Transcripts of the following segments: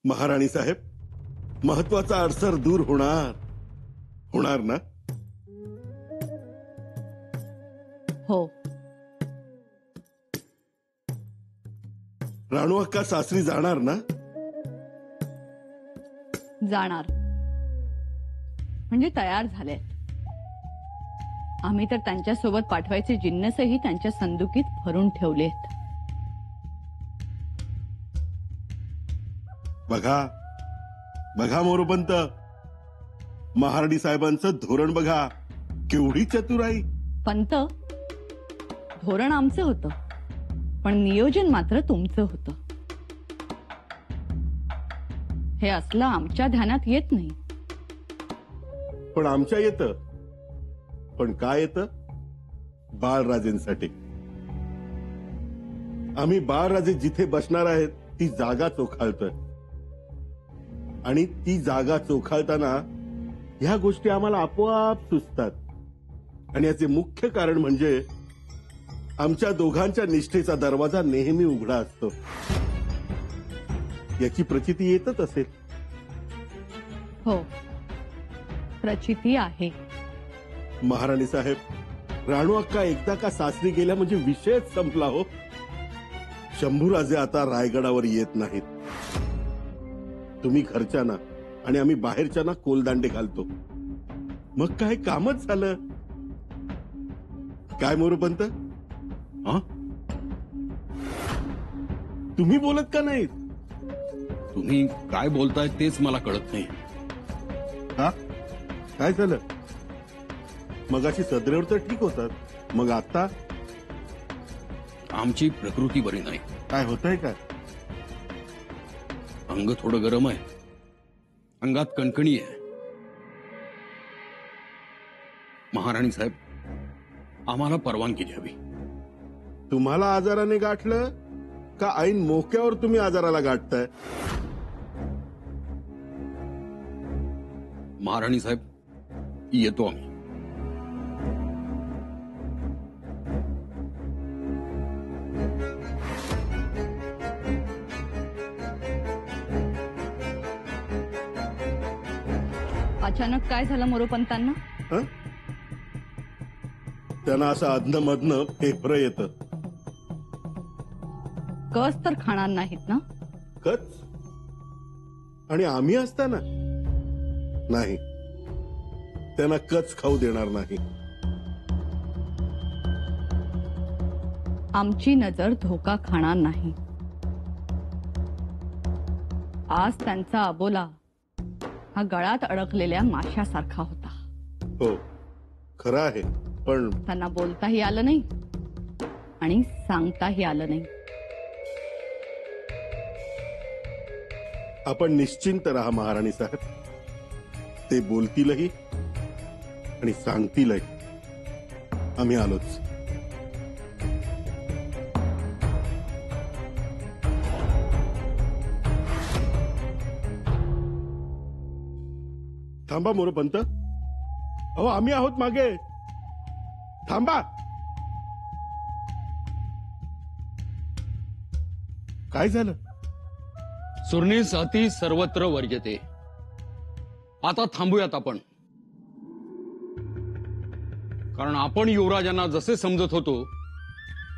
महाराणी साहेब, महत्वाचा अडसर दूर होणार होणार ना? हो. राणू अक्का सासरी जाणार ना? जाणार म्हणजे तयार झाले. आम्ही तर त्यांच्यासोबत पाठवायचे जिन्नसही त्यांच्या संदुकीत भरून ठेवलेत. बघा बघा मोरोपंत, महाराणी साहेबांचं धोरण बघा, केवढी चतुराई. पंत, धोरण आमचं होतं पण नियोजन मात्र तुमचं होतं. हे असलं आमच्या ध्यानात येत नाही. पण आमच्या येतं. पण काय येतं? बाळराजेंसाठी. आम्ही बाळराजे जिथे बसणार आहेत ती जागा चोखाळतोय आणि ती जागा चोखाळताना ह्या गोष्टी आम्हाला आपोआप सुचतात. आणि याचे मुख्य कारण म्हणजे आमच्या दोघांच्या निष्ठेचा दरवाजा नेहमी उघडा असतो. याची प्रचिती येतच असेल. हो, प्रचिती आहे. महाराणी साहेब, राणू अक्का एकदा का सासरी गेल्या म्हणजे विषयच संपला हो. शंभूराजे आता रायगडावर येत नाहीत. तुम्ही घरच्यांना आणि आम्ही बाहेरच्यांना कोलदांडे घालतो. मग काय कामच झालं. काय मोरोपंत? तुम्ही बोलत का नाहीत? तुम्ही काय बोलताय तेच मला कळत नाही. हा, काय झालं? मगाशी सदरेवर तर ठीक होतात, मग आता? आमची प्रकृती बरी नाही. काय होतंय काय? अंग थोडं गरम आहे, अंगात कणकणी आहे. महाराणी साहेब, आम्हाला परवानगी द्यावी. तुम्हाला आजाराने गाठलं का ऐन मोक्यावर तुम्ही आजाराला गाठताय? महाराणी साहेब, येतो आम्ही. अचानक काय झालं मोरोपंतांना? हं? त्यांना असं अधनं-मधनं फेफरं येतं. कस तर खाणार नाहीत ना? कच? आणि आम्ही असताना नाही, त्यांना कच खाऊ देणार नाही. आमची नजर धोका खाणार नाही. आज त्यांचा अबोला हा गळात अडकलेल्या माशासारखा होता. हो, खरं आहे. पण त्यांना बोलताही आलं नाही आणि सांगताही आलं नाही. आपण निश्चिंत राहा महाराणी साहेब. ते बोलतीलही आणि सांगतीलही. आम्ही आलोच. थांबा मोरोपंत. अहो, आम्ही आहोत मागे. थांबा. काय झालं? सुर्नीस अति सर्वत्र वर्जते. आता थांबूयात आपण. कारण आपण युवराजांना जसे समजत होतो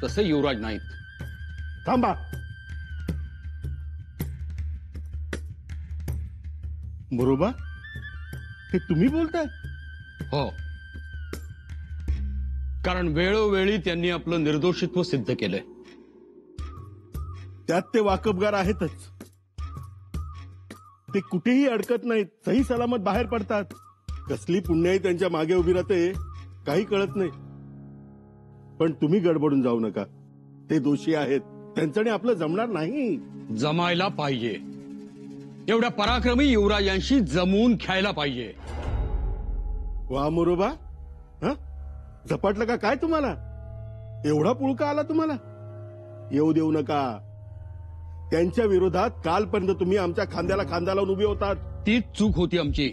तसे युवराज नाहीत. थांबा. बरोबर, हे तुम्ही बोलताय? हो, कारण वेळोवेळी त्यांनी आपलं निर्दोषित्व सिद्ध केलंय. त्यात ते वाकबगार आहेतच. ते कुठेही अडकत नाहीत, सही सलामत बाहेर पडतात. कसली पुण्याई त्यांच्या मागे उभी राहते काही कळत नाही. पण तुम्ही गडबडून जाऊ नका. ते दोषी आहेत, त्यांच्याने आपलं जमणार नाही. जमायला पाहिजे. एवढ्या पराक्रमी युवराजांशी जमून खेळायला पाहिजे. वा मोरोबा, हा, झपाटलं का काय तुम्हाला? एवढा पुळका आला तुम्हाला? येऊ देऊ नका. त्यांच्या विरोधात कालपर्यंत तुम्ही आमच्या खांद्याला खांदा लावून उभे होतात. तीच चूक होती आमची.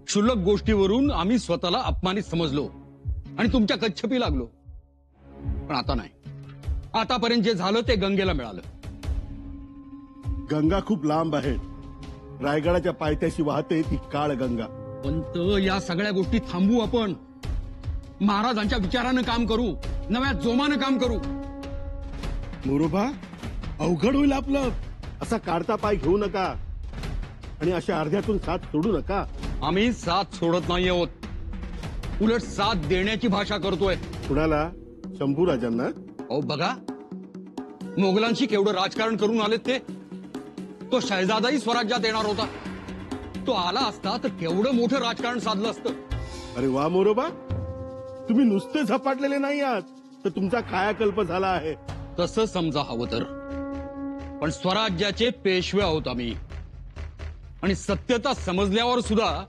क्षुल्लक गोष्टीवरून आम्ही स्वतःला अपमानित समजलो आणि तुमच्या कच्छपी लागलो. पण आता नाही. आतापर्यंत जे झालं ते गंगेला मिळालं. गंगा खूप लांब आहे. रायगडाच्या पायथ्याशी वाहते ती काळ गंगा. पंत, या सगळ्या गोष्टी थांबवू आपण. महाराजांच्या विचारानं काम करू, नव्या जोमानं काम करू. मोरोबा, अवघड होईल आपलं. असा काढता पाय घेऊ नका आणि अशा अर्ध्यातून साथ सोडू नका. आम्ही साथ सोडत नाही आहोत, उलट साथ देण्याची भाषा करतोय. कुणाला? शंभूराजांना? अहो बघा, मोगलांशी केवढं राजकारण करून आलेत ते. तो शहजादाही स्वराज्यात येणार होता. तो आला असता तर केवढं मोठं राजकारण साधलं असतं. अरे वा मोरोबा, तुम्ही नुसते झपाटलेले नाही आहात, तर तुमचा कायाकल्प झाला आहे. तसं समजा हवं तर. पण स्वराज्याचे पेशवे आहोत आम्ही, आणि सत्यता समजल्यावर सुद्धा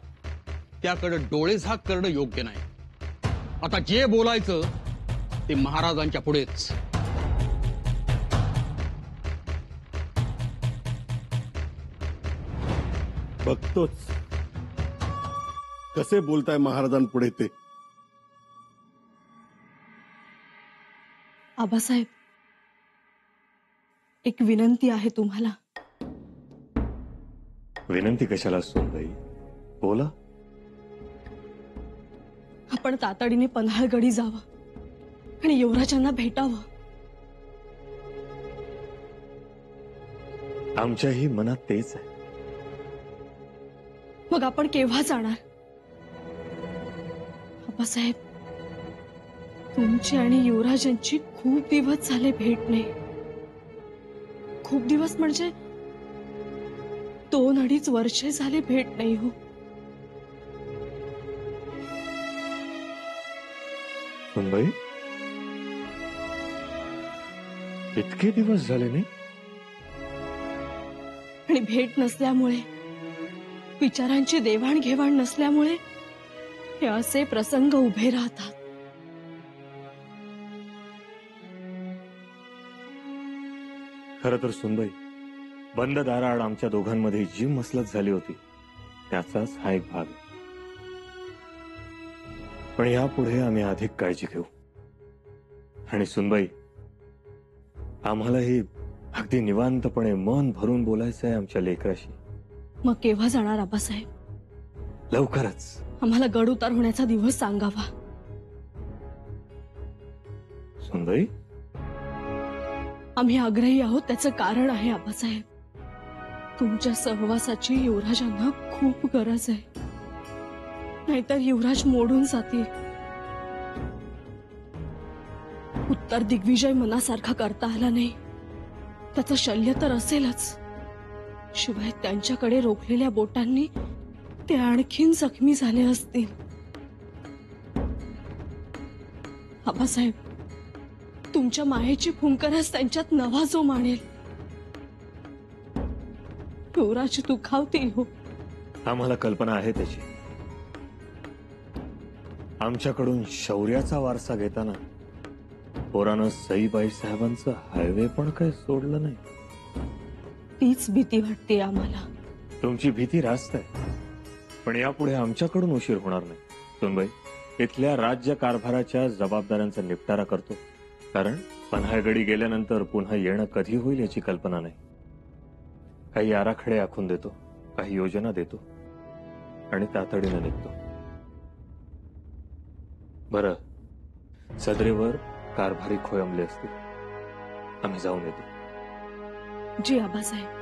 त्याकडे डोळेझाक करणं योग्य नाही. आता जे बोलायचं ते महाराजांच्या पुढेच. बघतोच कसे बोलताय महाराजांपुढे ते. आबासाहेब, एक विनंती आहे तुम्हाला. विनंती कशाला सोनबाई? बोला. आपण तातडीने पन्हाळगडी जावं आणि युवराजांना भेटावं. आमच्याही मनात तेच आहे. मग आपण केव्हा जाणार? आबासाहेब, तुमची आणि युवराजांची खूप दिवस झाले भेट नाही. खूप दिवस म्हणजे 2-2.5 वर्षे झाले भेट नाही हो. सोनबाई, इतके दिवस झाले नाही? आणि भेट नसल्यामुळे, विचारांची देवाणघेवाण नसल्यामुळे हे असे प्रसंग उभे राहतात. खरं तर सुनबाई, बंद दाराआड आमच्या दोघांमध्ये जी मसलत झाली होती त्याचाच हा एक भाग आहे. पण यापुढे आम्ही अधिक काळजी घेऊ. आणि सुनबाई, आम्हालाही अगदी निवांतपणे मन भरून बोलायचं आहे आमच्या लेकराशी. मग केव्हा जाणार आबासाहेब? लवकरच. आम्हाला गड उतार होण्याचा दिवस सांगावा. सुनबाई, आम्ही आग्रही आहोत, त्याचं कारण आहे आबासाहेब. तुमच्या सहवासाची युवराजांना खूप गरज आहे. नाहीतर युवराज मोडून जातील. उत्तर दिग्विजय मनासारखा करता आला नाही, त्याचं शल्य तर असेलच. शिवाय त्यांच्याकडे रोखलेल्या बोटांनी ते आणखीन जखमी झाले असतील. आबासाहेब, तुमच्या मायेची फुंकरच त्यांच्यात नवा जो मानेल. युवराज दुखावतील हो. आम्हाला कल्पना आहे त्याची. आमच्याकडून शौर्याचा वारसा घेताना पोरानं सईबाई साहेबांचं हायवे पण काही सोडलं नाही. तीच भीती वाटते आम्हाला. तुमची भीती रास्त आहे, पण यापुढे आमच्याकडून उशीर होणार नाही. सोनबाई, इथल्या राज्य कारभाराच्या जबाबदाऱ्यांचा निपटारा करतो. कारण पन्हाळगडी गेल्यानंतर पुन्हा येणं कधी होईल याची कल्पना नाही. काही आराखडे आखून देतो, काही योजना देतो आणि तातडीनं निघतो. बरं, सदरेवर कारभारी खोळंबले असतील. आम्ही जाऊन येतो. जी आबासाहेब.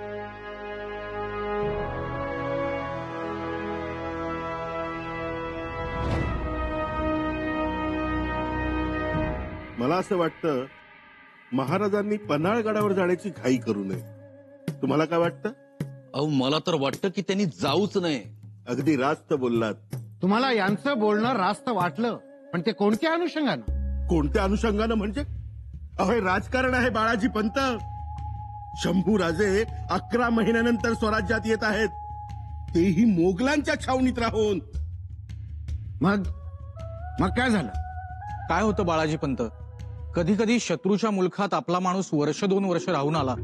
मला असं वाटतं महाराजांनी पन्हाळगडावर जाण्याची घाई करू नये. तुम्हाला काय वाटतं? अहो, मला तर वाटतं की त्यांनी जाऊच नये. अगदी रास्त बोललात. तुम्हाला यांचं बोलणं रास्त वाटलं, पण ते कोणत्या अनुषंगानं? कोणत्या अनुषंगानं म्हणजे? अहो, हे राजकारण आहे बाळाजी पंत. शंभूराजे 11 महिन्यानंतर स्वराज्यात येत आहेत, तेही मोगलांच्या छावणीत राहून. मग काय झालं? काय होतं बाळाजी पंत, कधी कधी शत्रूच्या मुलखात आपला माणूस 1-2 वर्ष राहून आला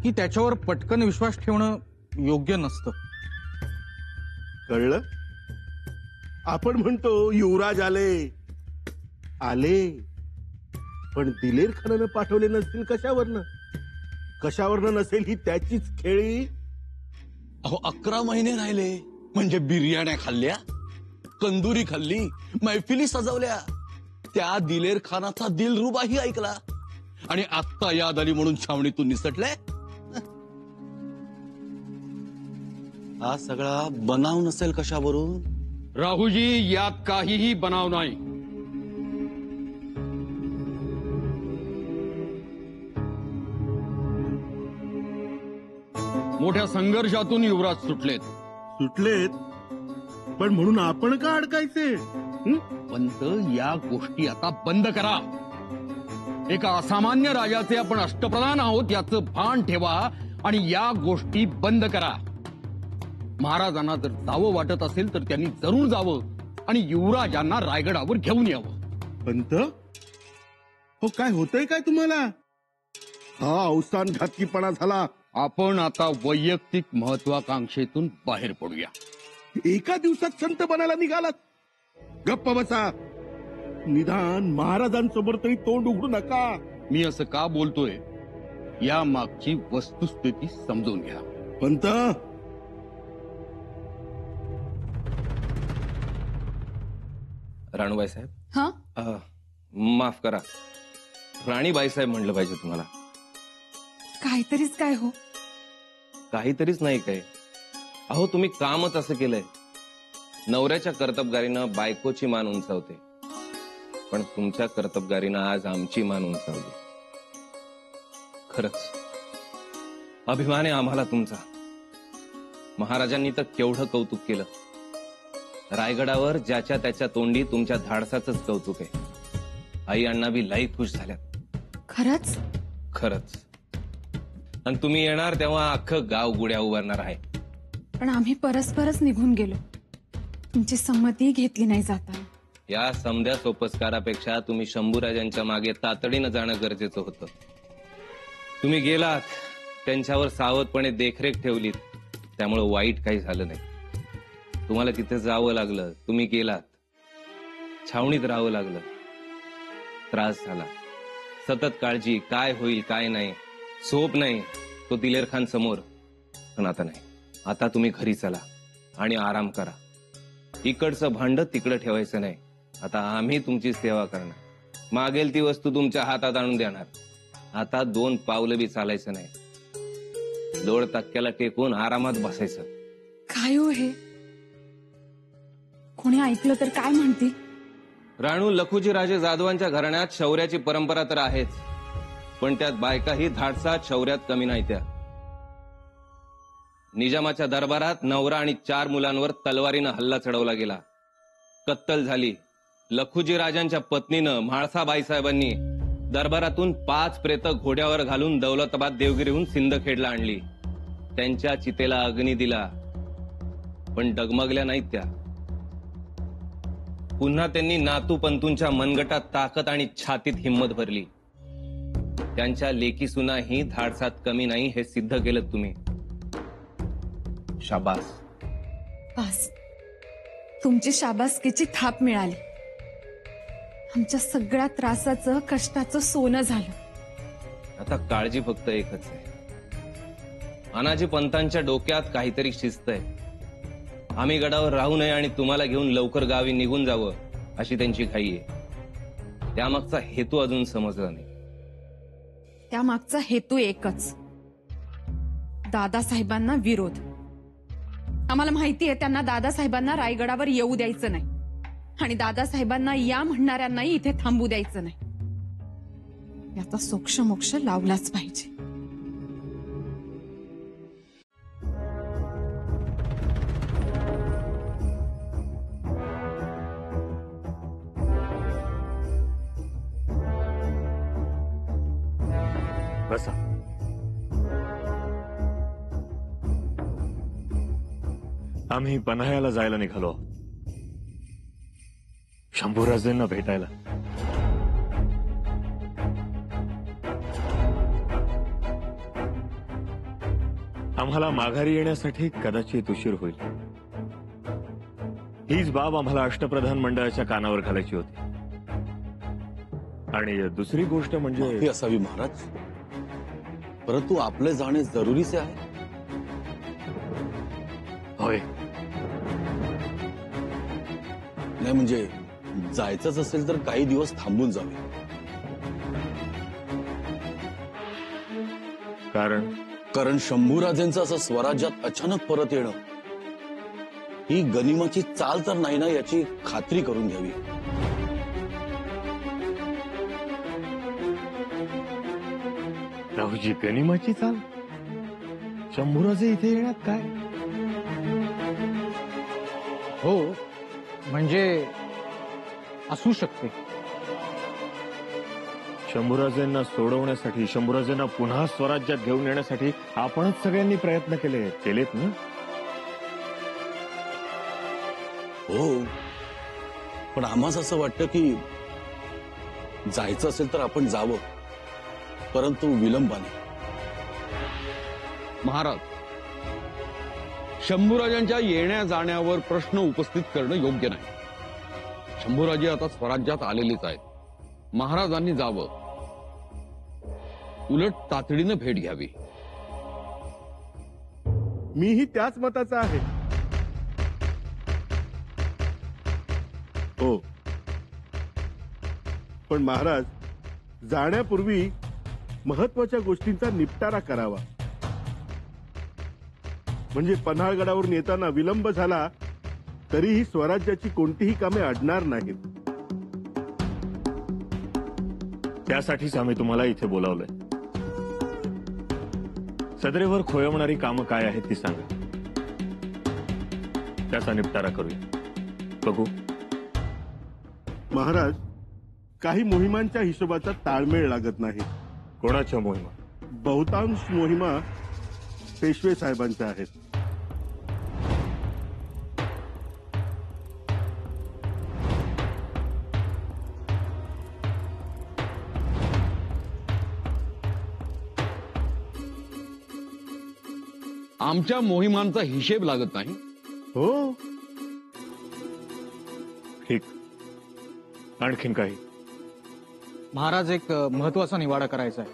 की त्याच्यावर पटकन विश्वास ठेवणं योग्य नसतं. कळलं? आपण म्हणतो युवराज आले, पण दिलेर खानानं पाठवले नसतील कशावरनं? कशावरनं नसेल ही त्याचीच खेळी. अहो 11 महिने राहिले म्हणजे बिर्याण्या खाल्ल्या, कंदुरी खाल्ली, मैफिली सजवल्या, त्या दिलेर खानाचा दिलरुबाही ऐकला आणि आत्ता याद आली म्हणून छावणीतून निसटले. हा सगळा बनाव नसेल कशावरून? राहुजी, यात काहीही बनाव नाही. मोठ्या संघर्षातून युवराज सुटलेत. सुटलेत पण म्हणून आपण का अडकायचे? पंत, या गोष्टी आता बंद करा. एका असामान्य राजाचे आपण अष्टप्रधान आहोत याचं भान ठेवा आणि या गोष्टी बंद करा. महाराजांना जर जावं वाटत असेल तर त्यांनी जरूर जावं आणि युवराजांना रायगडावर घेऊन यावं. पंत, हो काय होतंय काय तुम्हाला? हा अवसान घातकीपणा झाला. आपण आता वैयक्तिक महत्वाकांक्षेतून बाहेर पडूया. एका दिवसात संत बनायला निघालात. गप्प बसा. निदान महाराजांसमोर तरी तोंड उघडू नका. मी असं का बोलतोय या मागची वस्तुस्थिती समजून घ्या. पंत, राणूबाई साहेब, हा, माफ करा, राणीबाई साहेब म्हणलं पाहिजे तुम्हाला. काहीतरीच काय हो? काहीतरीच नाही काय. अहो तुम्ही कामच असं केलंय. नवऱ्याच्या कर्तबगारीनं बायकोची मान उंचावते, पण तुमच्या कर्तबगारीनं आज आमची मान उंचावली. खरंच अभिमान आहे आम्हाला तुमचा. महाराजांनी तर केवढं कौतुक केलं. रायगडावर ज्याच्या त्याच्या तोंडी तुमच्या धाडसाचंच कौतुक आहे. आई अण्णा बी लई खुश झाल्यात. खरंच? खरंच. आणि तुम्ही येणार तेव्हा अख्खं गाव गुड्या उभारणार आहे. पण आम्ही परस्परच निघून गेलो. तुमची संमती घेतली नाही जाता. या समध्या सोपस्कारापेक्षा तुम्ही शंभूराजांच्या मागे तातडीनं जाणं गरजेचं होतं. तुम्ही गेलात, त्यांच्यावर सावधपणे देखरेख ठेवलीत, त्यामुळे वाईट काही झालं नाही. तुम्हाला तिथे जावं लागलं, तुम्ही गेलात, छावणीत राहावं लागलं, त्रास झाला, सतत काळजी, काय होईल काय नाही, झोप नाही तो दिलेर खान समोर. पण आता नाही. आता तुम्ही घरी चला आणि आराम करा. इकडचं भांड तिकडं ठेवायचं नाही. आता आम्ही तुमची सेवा करणार. मागेल ती वस्तू तुमच्या हातात आणून देणार. आता 2 पावलं बी चालायचं नाही. लोड तक्क्याला टेकून आरामात बसायचं. काय हो हे? कोणी ऐकलं तर काय म्हणतील? राणू, लखुजी राजे जाधवांच्या घराण्यात शौर्याची परंपरा तर आहेच, पण त्यात बायकाही धाडसात शौर्यात कमी नाही. त्या निजामाच्या दरबारात नवरा आणि 4 मुलांवर तलवारीनं हल्ला चढवला गेला. कत्तल झाली. लखुजी राजांच्या पत्नीनं म्हाळसाबाई साहेबांनी दरबारातून 5 प्रेत घोड्यावर घालून दौलताबाद देवगिरीहून सिंदखेडला आणली. त्यांच्या चितेला अग्नी दिला, पण डगमगल्या नाहीत त्या. पुन्हा त्यांनी नातू पंतूंच्या मनगटात ताकद आणि छातीत हिंमत भरली. त्यांच्या लेकी सुनाही धाडसात कमी नाही हे सिद्ध केलं तुम्ही. शाबास. बस, तुमची शाबासकीची थाप मिळाली. आमच्या सगळ्या त्रासाचं कष्टाचं सोनं झालं. आता काळजी फक्त एकच आहे. अनाजी पंतांच्या डोक्यात काहीतरी शिस्त आहे. आम्ही गडावर राहू नये आणि तुम्हाला घेऊन लवकर गावी निघून जावं अशी त्यांची घाई आहे. त्यामागचा हेतू अजून समजला नाही. त्यामागचा हेतू एकच, दादासाहेबांना विरोध. आम्हाला माहिती आहे त्यांना दादासाहेबांना रायगडावर येऊ द्यायचं नाही आणि दादासाहेबांना या म्हणणाऱ्यांनाही इथे थांबू द्यायचं नाही. याचा सोक्ष मोक्ष लावलाच पाहिजे. बसा. आम्ही पन्हाळ्याला जायला निघालो. शंभूराजेंना भेटायला. आम्हाला माघारी येण्यासाठी कदाचित उशीर होईल. हीच बाब आम्हाला अष्टप्रधान मंडळाच्या कानावर घालायची होती. आणि दुसरी गोष्ट म्हणजे माफी असावी महाराज. परंतु आपले जाणे जरुरीचे आहे. होय. नाही म्हणजे जायचंच असेल तर काही दिवस थांबून जावे. कारण शंभूराजेंचं असं स्वराज्यात अचानक परत येणं ही गनिमाची चाल तर नाही ना याची खात्री करून घ्यावी. राहुजी, गनिमाची चाल? शंभूराजे इथे येण्यात काय? हो म्हणजे असू शकते. शंभूराजेंना सोडवण्यासाठी, शंभूराजेंना पुन्हा स्वराज्यात घेऊन येण्यासाठी आपणच सगळ्यांनी प्रयत्न केलेत ना? हो, पण आम्हाला असं वाटतं की जायचं असेल तर आपण जावं, परंतु विलंबाने. महाराज, शंभूराजांच्या येण्या जाण्यावर प्रश्न उपस्थित करणं योग्य नाही. शंभूराजे आता स्वराज्यात आलेलेच आहेत. महाराजांनी जावं, उलट तातडीनं भेट घ्यावी. मीही त्याच मताचा आहे. हो, पण महाराज, जाण्यापूर्वी महत्वाच्या गोष्टींचा निपटारा करावा. म्हणजे पन्हाळगडावरून येताना विलंब झाला तरीही स्वराज्याची कोणतीही कामे अडणार नाहीत. त्यासाठीच आम्ही तुम्हाला इथे बोलावलंय. सदरेवर खोळंबणारी कामं काय आहेत ती सांगा. त्याचा निपटारा करूया. बघू. महाराज, काही मोहिमांच्या हिशोबाचा ताळमेळ लागत नाही. कोणाच्या मोहिमा? बहुतांश मोहिमा पेशवे साहेबांच्या आहेत. आमच्या मोहिमांचा हिशेब लागत नाही. हो, ठीक. आणखीन काही? महाराज, एक महत्वाचा निवाडा करायचा आहे.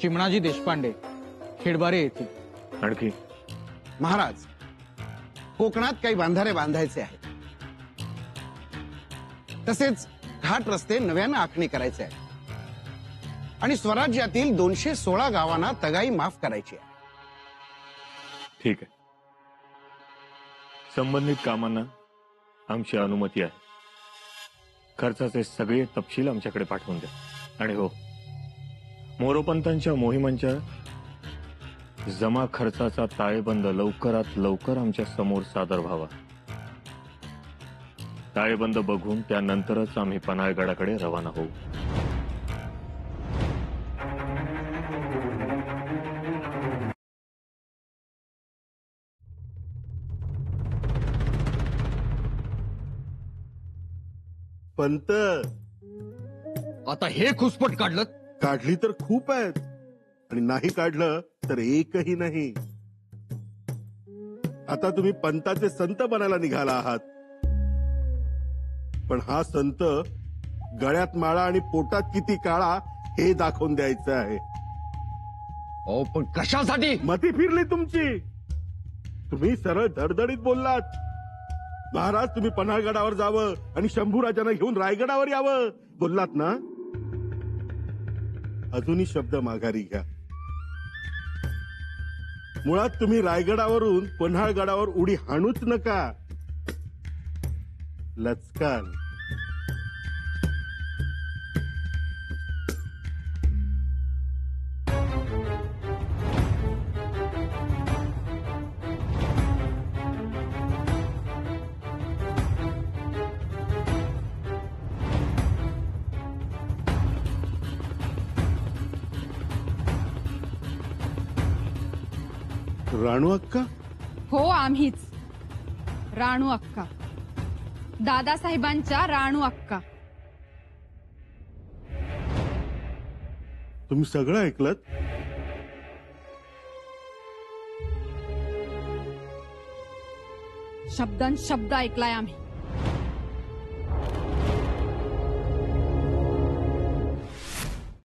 चिमणाजी देशपांडे खेडबारे येतील. आणखी? महाराज, कोकणात काही बांधारे बांधायचे आहेत. तसेच घाट रस्ते नव्यानं आखणी करायचे आहे. आणि स्वराज्यातील 216 गावांना तगाई माफ करायची आहे. ठीक आहे. संबंधित कामांना आमची अनुमती आहे. खर्चाचे सगळे तपशील आमच्याकडे पाठवून द्या. आणि हो, मोरोपंतांच्या मोहिमांच्या जमा खर्चाचा ताळेबंद लवकरात लवकर आमच्या समोर सादर व्हावा. ताळेबंद बघून त्यानंतरच आम्ही पन्हाळगडाकडे रवाना होऊ. पंत, आता हे खुसपट काढलं? काढली तर खूप आहेत आणि नाही काढलं तर एकही नाही. आता तुम्ही पंताचे संत बनायला निघाला आहात. पण हा संत गळ्यात माळा आणि पोटात किती काळा हे दाखवून द्यायचं आहे. अहो, पण कशासाठी? मती फिरली तुमची. तुम्ही सरळ धडधडीत बोललात. महाराज, तुम्ही पन्हाळगडावर जावं आणि शंभूराजांना घेऊन रायगडावर यावं बोललात ना. अजूनही शब्द माघारी घ्या. मुळात तुम्ही रायगडावरून पन्हाळगडावर उडी हाणूच नका. लचकाल. राणू अक्का? हो, आम्हीच. राणू अक्का, दादासाहेबांच्या राणू अक्का. तुम्ही सगळं ऐकलत? शब्दान शब्द ऐकलाय आम्ही.